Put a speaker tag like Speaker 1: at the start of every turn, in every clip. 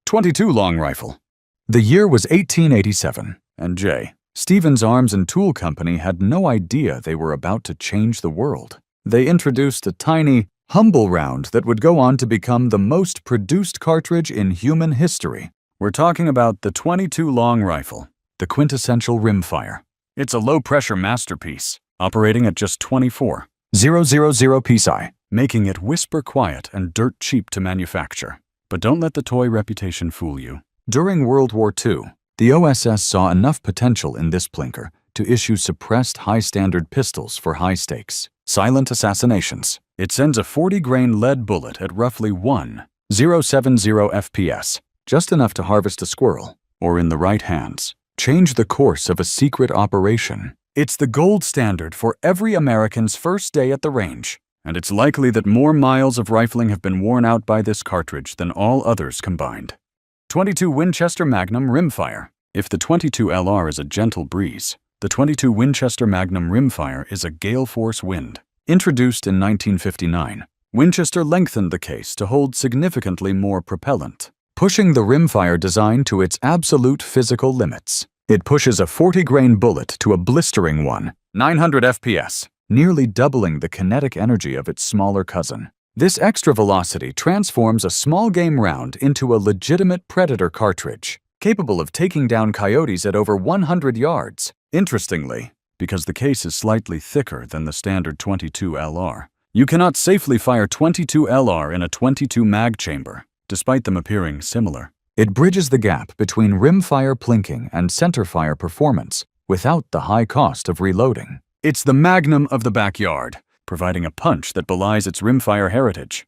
Speaker 1: .22 long rifle. The year was 1887, and J. Stevens Arms and Tool Company had no idea they were about to change the world. They introduced a tiny, humble round that would go on to become the most produced cartridge in human history. We're talking about the .22 long rifle, the quintessential rimfire. It's a low-pressure masterpiece, operating at just 24,000 psi, making it whisper quiet and dirt cheap to manufacture. But don't let the toy reputation fool you. During World War II, the OSS saw enough potential in this plinker to issue suppressed high-standard pistols for high-stakes, silent assassinations. It sends a 40-grain lead bullet at roughly 1,070 FPS, just enough to harvest a squirrel, or in the right hands, change the course of a secret operation. It's the gold standard for every American's first day at the range, and it's likely that more miles of rifling have been worn out by this cartridge than all others combined. .22 Winchester Magnum Rimfire. If the .22 LR is a gentle breeze, the .22 Winchester Magnum Rimfire is a gale force wind. Introduced in 1959, Winchester lengthened the case to hold significantly more propellant, pushing the rimfire design to its absolute physical limits. It pushes a 40-grain bullet to a blistering 1,900 FPS, nearly doubling the kinetic energy of its smaller cousin. This extra velocity transforms a small game round into a legitimate predator cartridge, capable of taking down coyotes at over 100 yards. Interestingly, because the case is slightly thicker than the standard .22 LR, you cannot safely fire .22 LR in a .22 mag chamber, despite them appearing similar. It bridges the gap between rimfire plinking and centerfire performance without the high cost of reloading. It's the magnum of the backyard, providing a punch that belies its rimfire heritage.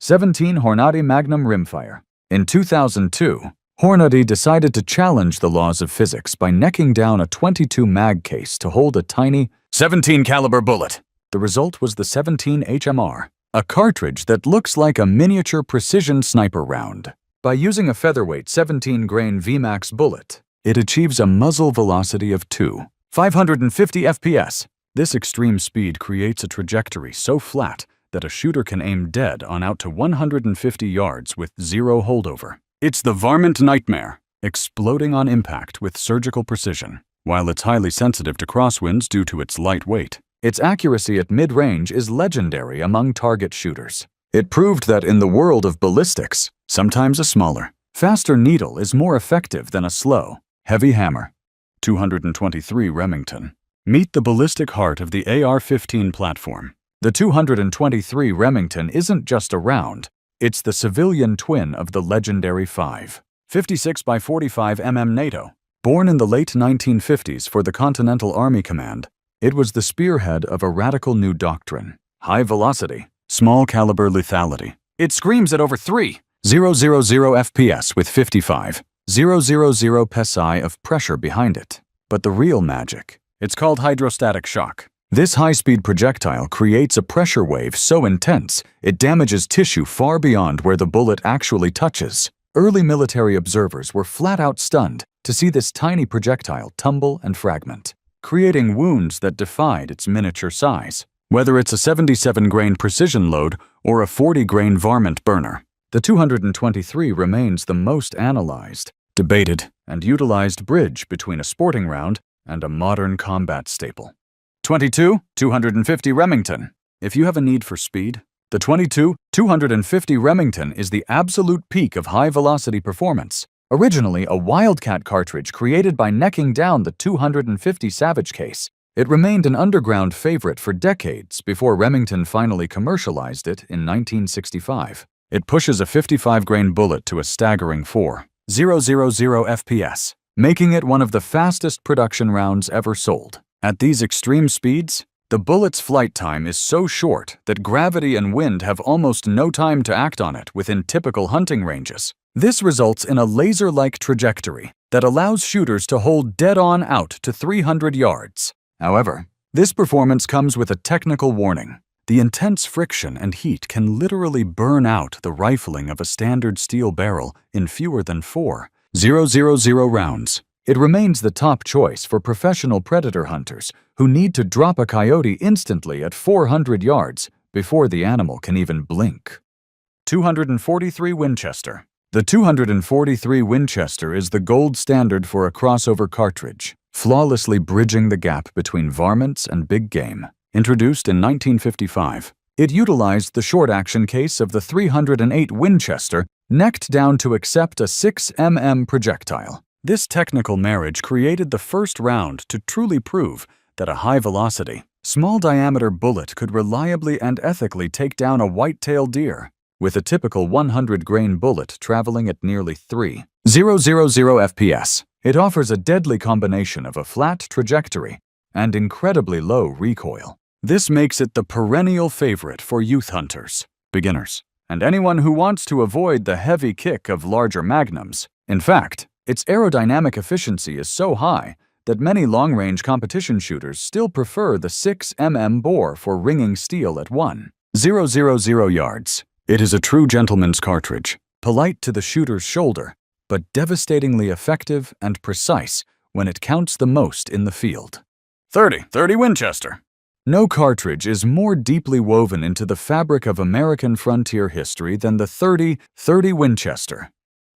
Speaker 1: 17 Hornady Magnum Rimfire. In 2002, Hornady decided to challenge the laws of physics by necking down a .22 mag case to hold a tiny 17 caliber bullet. The result was the 17 HMR, a cartridge that looks like a miniature precision sniper round. By using a featherweight 17-grain VMAX bullet, it achieves a muzzle velocity of 2,550 FPS. This extreme speed creates a trajectory so flat that a shooter can aim dead on out to 150 yards with zero holdover. It's the varmint nightmare, exploding on impact with surgical precision. While it's highly sensitive to crosswinds due to its light weight, its accuracy at mid-range is legendary among target shooters. It proved that in the world of ballistics, sometimes a smaller, faster needle is more effective than a slow, heavy hammer. 223 Remington. Meet the ballistic heart of the AR-15 platform. The 223 Remington isn't just a round, it's the civilian twin of the legendary 5.56 by 45 mm NATO. Born in the late 1950s for the Continental Army Command, it was the spearhead of a radical new doctrine: high velocity, small caliber lethality. It screams at over 3,000 FPS with 55,000 psi of pressure behind it. But the real magic, it's called hydrostatic shock. This high-speed projectile creates a pressure wave so intense it damages tissue far beyond where the bullet actually touches. Early military observers were flat-out stunned to see this tiny projectile tumble and fragment, creating wounds that defied its miniature size. Whether it's a 77-grain precision load or a 40-grain varmint burner, the 223 remains the most analyzed, debated, and utilized bridge between a sporting round and a modern combat staple. .22 250 Remington. If you have a need for speed, the .22 250 Remington is the absolute peak of high-velocity performance. Originally a Wildcat cartridge created by necking down the 250 Savage case, it remained an underground favorite for decades before Remington finally commercialized it in 1965. It pushes a 55-grain bullet to a staggering 4,000 FPS, making it one of the fastest production rounds ever sold. At these extreme speeds, the bullet's flight time is so short that gravity and wind have almost no time to act on it within typical hunting ranges. This results in a laser-like trajectory that allows shooters to hold dead-on out to 300 yards. However, this performance comes with a technical warning. The intense friction and heat can literally burn out the rifling of a standard steel barrel in fewer than 4,000 rounds. It remains the top choice for professional predator hunters who need to drop a coyote instantly at 400 yards before the animal can even blink. 243 Winchester. The 243 Winchester is the gold standard for a crossover cartridge, flawlessly bridging the gap between varmints and big game. Introduced in 1955, it utilized the short-action case of the 308 Winchester, necked down to accept a 6mm projectile. This technical marriage created the first round to truly prove that a high-velocity, small-diameter bullet could reliably and ethically take down a white-tailed deer, with a typical 100-grain bullet traveling at nearly 3,000 FPS. It offers a deadly combination of a flat trajectory and incredibly low recoil. This makes it the perennial favorite for youth hunters, beginners, and anyone who wants to avoid the heavy kick of larger magnums. In fact, its aerodynamic efficiency is so high that many long-range competition shooters still prefer the 6mm bore for ringing steel at 1,000 yards. It is a true gentleman's cartridge, polite to the shooter's shoulder, but devastatingly effective and precise when it counts the most in the field. 30 Winchester. No cartridge is more deeply woven into the fabric of American frontier history than the 30 Winchester.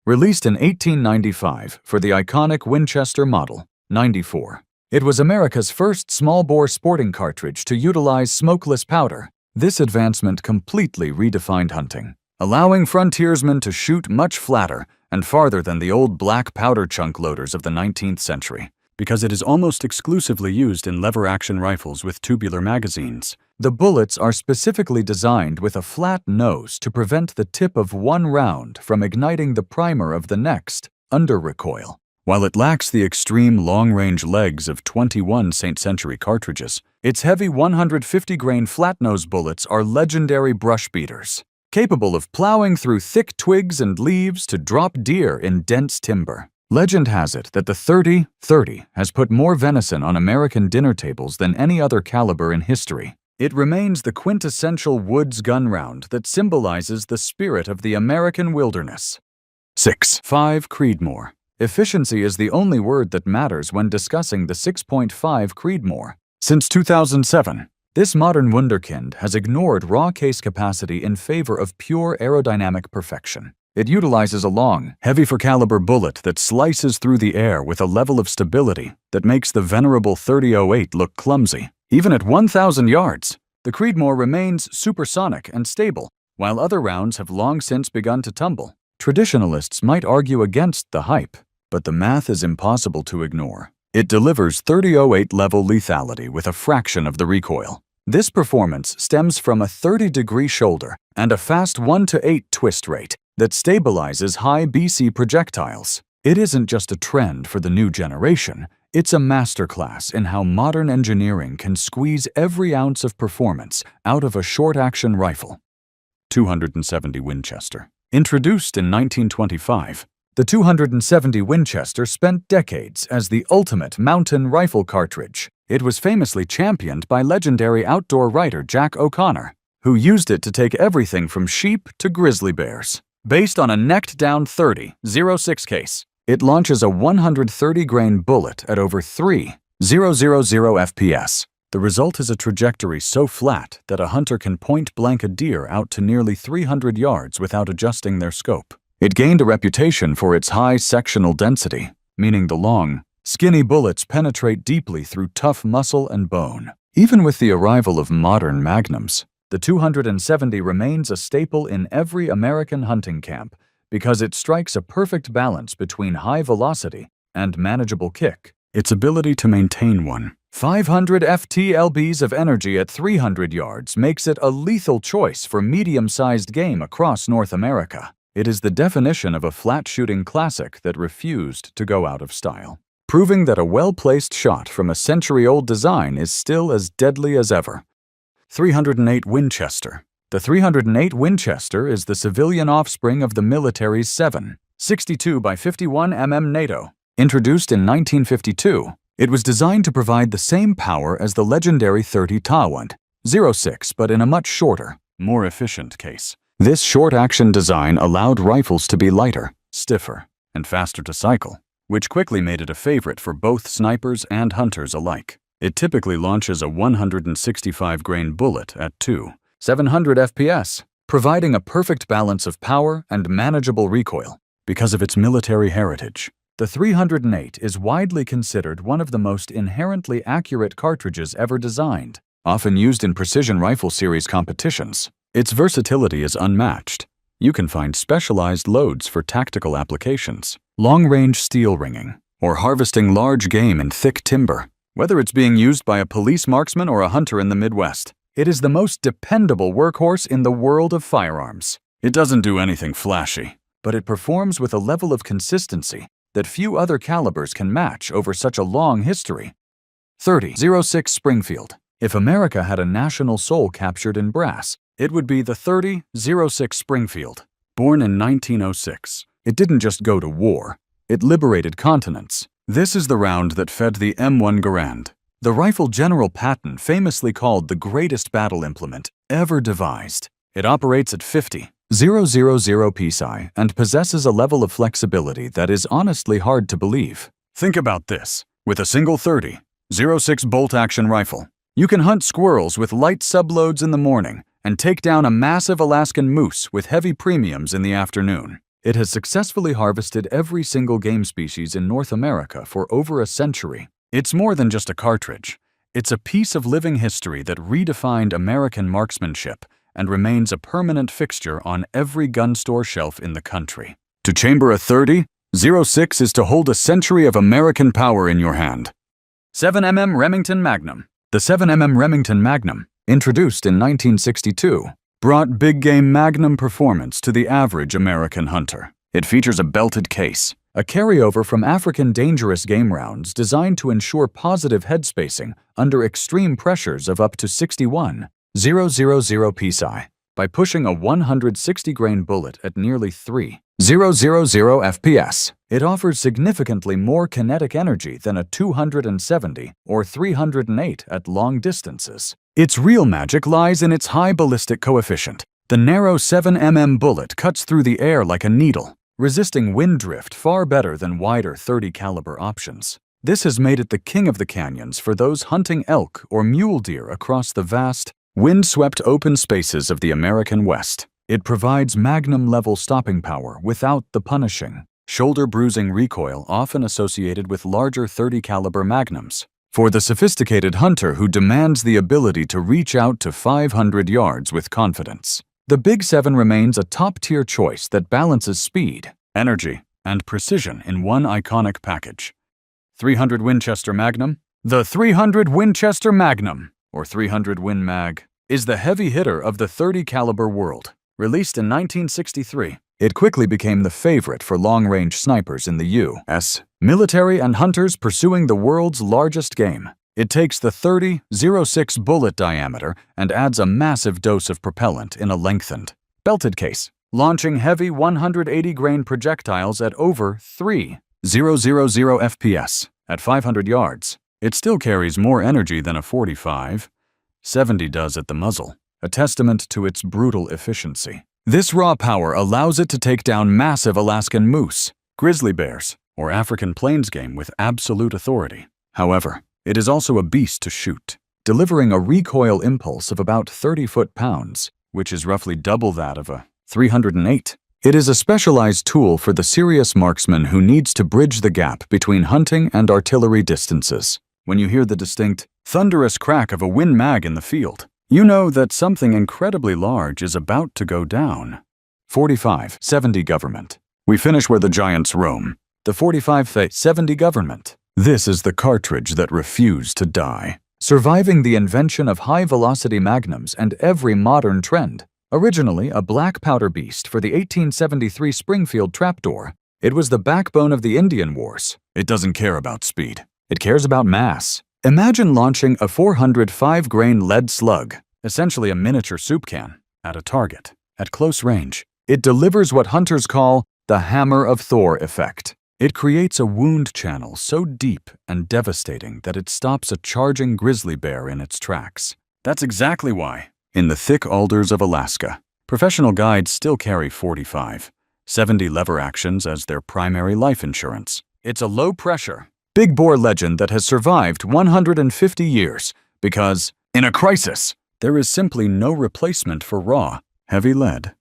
Speaker 1: Released in 1895 for the iconic Winchester Model 94, it was America's first small-bore sporting cartridge to utilize smokeless powder. This advancement completely redefined hunting, allowing frontiersmen to shoot much flatter and farther than the old black powder chunk loaders of the 19th century. Because it is almost exclusively used in lever-action rifles with tubular magazines. The bullets are specifically designed with a flat nose to prevent the tip of one round from igniting the primer of the next, under recoil. While it lacks the extreme long-range legs of 21 century cartridges, its heavy 150-grain flat-nose bullets are legendary brush beaters, capable of plowing through thick twigs and leaves to drop deer in dense timber. Legend has it that the 30 has put more venison on American dinner tables than any other caliber in history. It remains the quintessential woods gun round that symbolizes the spirit of the American wilderness. 5 Creedmoor. Efficiency is the only word that matters when discussing the 6.5 Creedmoor. Since 2007, this modern wunderkind has ignored raw case capacity in favor of pure aerodynamic perfection. It utilizes a long, heavy-for-caliber bullet that slices through the air with a level of stability that makes the venerable 3008 look clumsy. Even at 1,000 yards, the Creedmoor remains supersonic and stable, while other rounds have long since begun to tumble. Traditionalists might argue against the hype, but the math is impossible to ignore. It delivers 3008-level lethality with a fraction of the recoil. This performance stems from a 30-degree shoulder and a fast 1-to-8 twist rate that stabilizes high BC projectiles. It isn't just a trend for the new generation, it's a masterclass in how modern engineering can squeeze every ounce of performance out of a short-action rifle. 270 Winchester. Introduced in 1925, the 270 Winchester spent decades as the ultimate mountain rifle cartridge. It was famously championed by legendary outdoor writer Jack O'Connor, who used it to take everything from sheep to grizzly bears. Based on a necked-down 30.06 case, it launches a 130-grain bullet at over 3,000 FPS. The result is a trajectory so flat that a hunter can point-blank a deer out to nearly 300 yards without adjusting their scope. It gained a reputation for its high sectional density, meaning the long, skinny bullets penetrate deeply through tough muscle and bone. Even with the arrival of modern magnums, the 270 remains a staple in every American hunting camp because it strikes a perfect balance between high velocity and manageable kick. Its ability to maintain 500 FTLBs of energy at 300 yards makes it a lethal choice for medium-sized game across North America. It is the definition of a flat-shooting classic that refused to go out of style, proving that a well-placed shot from a century-old design is still as deadly as ever. 308 Winchester. The 308 Winchester is the civilian offspring of the military's 7.62 by 51 mm NATO. Introduced in 1952, it was designed to provide the same power as the legendary 30 .06, but in a much shorter, more efficient case. This short-action design allowed rifles to be lighter, stiffer, and faster to cycle, which quickly made it a favorite for both snipers and hunters alike. It typically launches a 165-grain bullet at 2,700 FPS, providing a perfect balance of power and manageable recoil. because of its military heritage. The 308 is widely considered one of the most inherently accurate cartridges ever designed, often used in precision rifle series competitions. Its versatility is unmatched. You can find specialized loads for tactical applications, long-range steel ringing, or harvesting large game in thick timber. Whether it's being used by a police marksman or a hunter in the Midwest, it is the most dependable workhorse in the world of firearms. It doesn't do anything flashy, but it performs with a level of consistency that few other calibers can match over such a long history. 30-06 Springfield. If America had a national soul captured in brass, it would be the 30-06 Springfield. Born in 1906, it didn't just go to war, it liberated continents. This is the round that fed the M1 Garand, the rifle General Patton famously called the greatest battle implement ever devised. It operates at 50,000 psi and possesses a level of flexibility that is honestly hard to believe. Think about this. With a single 30-06 bolt-action rifle, you can hunt squirrels with light subloads in the morning and take down a massive Alaskan moose with heavy premiums in the afternoon. It has successfully harvested every single game species in North America for over a century. It's more than just a cartridge. It's a piece of living history that redefined American marksmanship and remains a permanent fixture on every gun store shelf in the country. To chamber a 30-06 is to hold a century of American power in your hand. 7mm Remington Magnum. The 7mm Remington Magnum, introduced in 1962, brought big game Magnum performance to the average American hunter. It features a belted case, a carryover from African dangerous game rounds designed to ensure positive head spacing under extreme pressures of up to 61,000 psi. By pushing a 160-grain bullet at nearly 3,000 FPS, it offers significantly more kinetic energy than a 270 or 308 at long distances. Its real magic lies in its high ballistic coefficient. The narrow 7mm bullet cuts through the air like a needle, resisting wind drift far better than wider 30 caliber options. This has made it the king of the canyons for those hunting elk or mule deer across the vast, wind-swept open spaces of the American West. It provides Magnum-level stopping power without the punishing, shoulder-bruising recoil often associated with larger 30 caliber Magnums. For the sophisticated hunter who demands the ability to reach out to 500 yards with confidence, the Big 7 remains a top-tier choice that balances speed, energy, and precision in one iconic package. 300 Winchester Magnum. The 300 Winchester Magnum, or 300 Win Mag, is the heavy hitter of the 30 caliber world. Released in 1963, it quickly became the favorite for long-range snipers in the U.S. military and hunters pursuing the world's largest game. It takes the 30-06 bullet diameter and adds a massive dose of propellant in a lengthened, belted case, launching heavy 180-grain projectiles at over 3,000 FPS at 500 yards. It still carries more energy than a 45-70 does at the muzzle, a testament to its brutal efficiency. This raw power allows it to take down massive Alaskan moose, grizzly bears, or African plains game with absolute authority. However, it is also a beast to shoot, delivering a recoil impulse of about 30 foot-pounds, which is roughly double that of a 308. It is a specialized tool for the serious marksman who needs to bridge the gap between hunting and artillery distances. When you hear the distinct, thunderous crack of a Win Mag in the field, you know that something incredibly large is about to go down. 45-70 Government. We finish where the giants roam. The 45-70 Government. This is the cartridge that refused to die, surviving the invention of high-velocity magnums and every modern trend. Originally a black powder beast for the 1873 Springfield trapdoor, it was the backbone of the Indian Wars. It doesn't care about speed. It cares about mass. Imagine launching a 405-grain lead slug, essentially a miniature soup can, at a target. At close range, it delivers what hunters call the Hammer of Thor effect. It creates a wound channel so deep and devastating that it stops a charging grizzly bear in its tracks. That's exactly why, in the thick alders of Alaska, professional guides still carry 45-70 lever actions as their primary life insurance. It's a low-pressure, big-bore legend that has survived 150 years because, in a crisis, there is simply no replacement for raw, heavy lead.